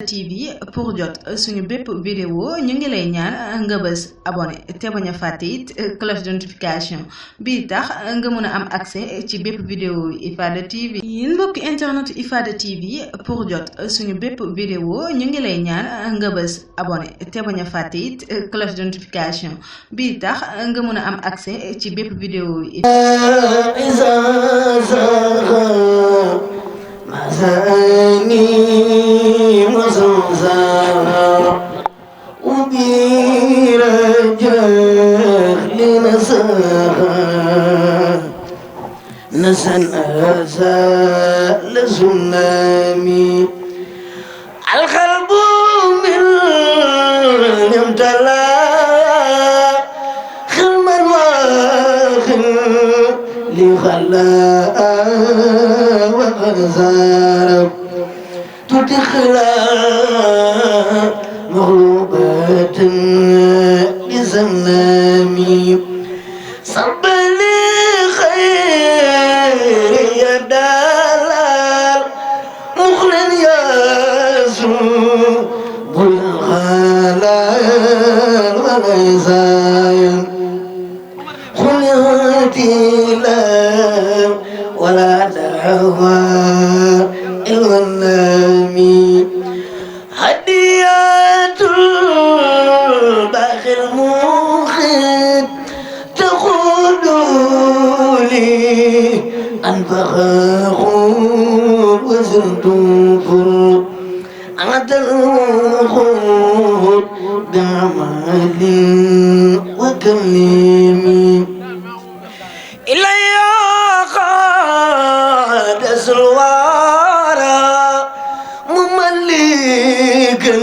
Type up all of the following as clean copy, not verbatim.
TV pour jot suñu bépp vidéo ñu ngi lay ñaan nga bës abonné te bañ a fàtte it cloche de notification bii tax nga mën a am accès ci bépp vidéo IFADA TV. yéen mbokki internet IFADA TV pour jot suñu bépp vidéo ñu ngi lay ñaan nga bës abonné te bañ a fàtte it cloche de notification bii tax nga mën a am accès ci bépp vidéo yi. مساني مزوزا وبيرجع لنساها نسن أزال سنامي القلب من يمتلى خلما واخل لخلاء وغزارب تدخلا مغلوبات لزلامي صب لي خير يا دلال مخلا ياسو بالغلال وغزايا خليتي لا ولا دعوى الغنامي هديات الباخر المخيط تقول لي أنفخ خور وزرت فر عاد الخور بعمل وكلمي إلي قاد سلوارا مملكا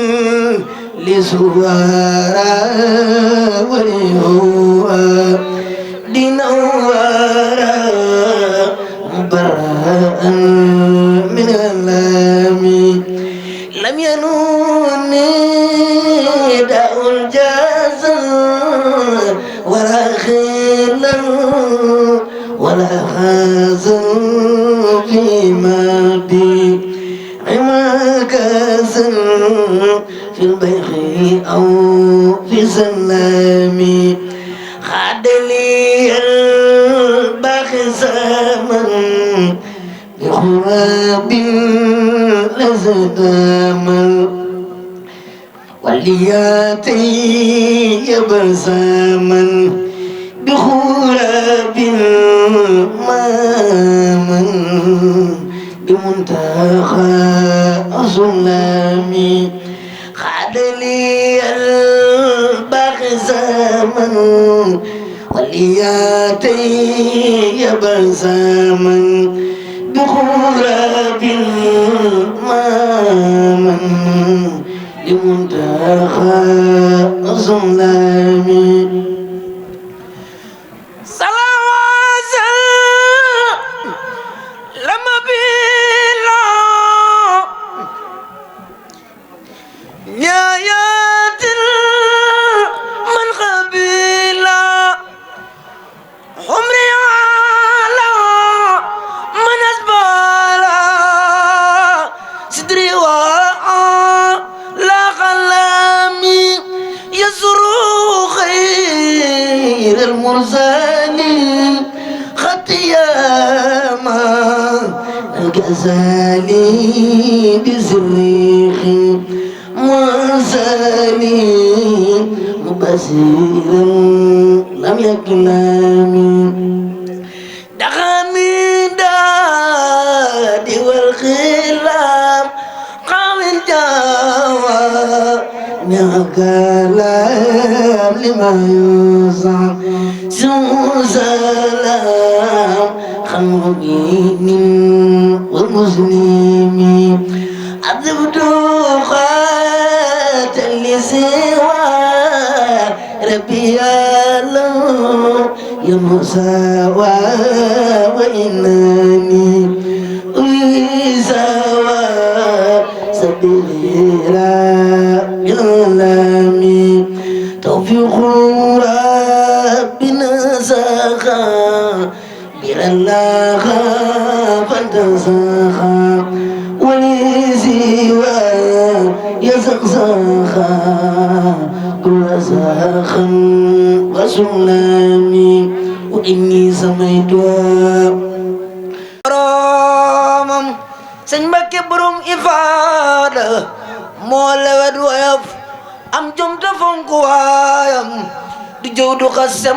لسوارا وليهوى دينوارا مبرأ من اللامي لم ينوني داء الجزر ولا خيلا ولا خازن في مادي عماك في البيخ أو في سلامي خاد لي الباخ زمن بخراب لزدامل ولياتي يبرزاما بخراب مامن بمنتهى ظلامي خاد لي الباخ زمن ولياتي يبرزاما بخراب مامن بمنتهى ظلامي المرسلين ختياما الغزالي بزريخ مرسلي مبصرا لم يكلامي دخامي دادي والخلام قام جاوى نعكلام لما يوصى سلام خمرين والمسلمين عذبت قاتل لسوى ربي الله يا مساوى وإنني أريساوى سبيل ربي توفيق ربنا سخا بلا الله فانتسخا ولسوى يزقزقا كل زاخا وسلامي وإني سميتها رامم سنبكي بروم إفادة مولد ويف am jom te fonk waayam di jëw du xasse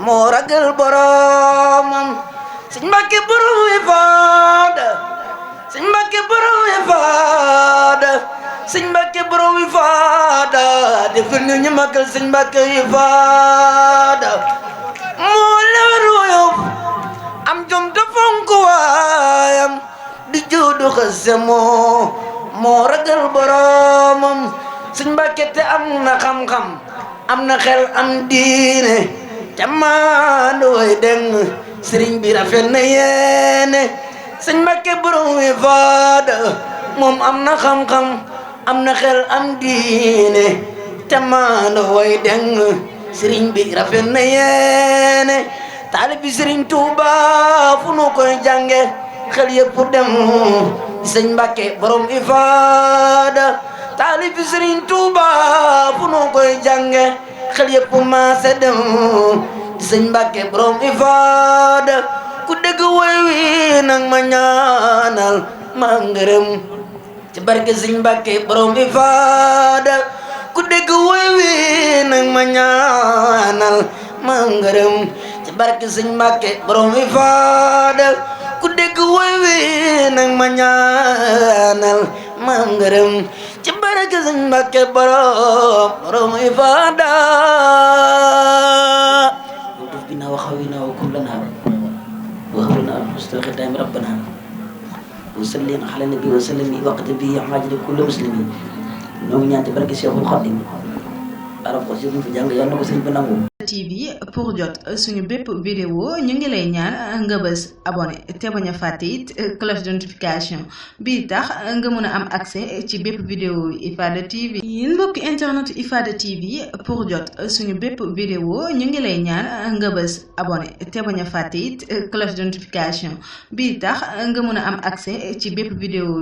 moo ragal boromam Sëñ Mbàkke borom Ifaada Sëñ Mbàkke borom Ifaada Sëñ Mbàkke borom Ifaada defal ñu magal Sëñ Mbàkke Ifaada moo lewet woyof am jom te fonk waayam di jëw du xasse moo ragal boromam Sëñ Mbàkke te am na xam-xam am na xel am diine te maandu way deng sëriñ bi rafet na yéene Sëñ Mbàkke borom Ifaada moom am na xam-xam am na xel am diine te maandu way deng sëriñ bi rafet na yéene taalibi Sëriñ Tuuba fu nu koy jànge xel yëpp dem Sëñ Mbàkke borom Ifaada taalibi Sëriñ Tuuba fu nu koy jànge xel yëpp maase dem Sëñ Mbàkke borom Ifaada ku dégg woy wi nag ma ñaanal ma ngërëm ci barke Sëñ Mbàkke borom Ifaada ku dégg woy wi nag ma ñaanal ma ngërëm ci barke Sëñ Mbàkke borom Ifaada ku dégg woy wi nag ma ñaanal ma ngërëm ci barke Sëñ Mbàkke borom Ifaada duf bina wa xawina wa kullana wa hablana husnal khitami rabbana wa sallim ala nabi wa sallim waqt bi amajid kulli muslimin ñoo ngi ñaan ci barke Cheikhul Khadim arab ko ci fi jàng yàlla na ko sëñ bi nangu TV pour jot suñu bépp vidéo ñu ngi lay ñaan nga bës abonné te bañ a fàtte it cloche de notification bii tax nga mën a am accès ci bépp vidéo Ifada TV yéen mbokki internet Ifada TV pour jot suñu bépp vidéo ñu ngi lay ñaan nga bës abonné te bañ a fàtte it cloche de notification bii tax nga mën a am accès ci bépp vidéo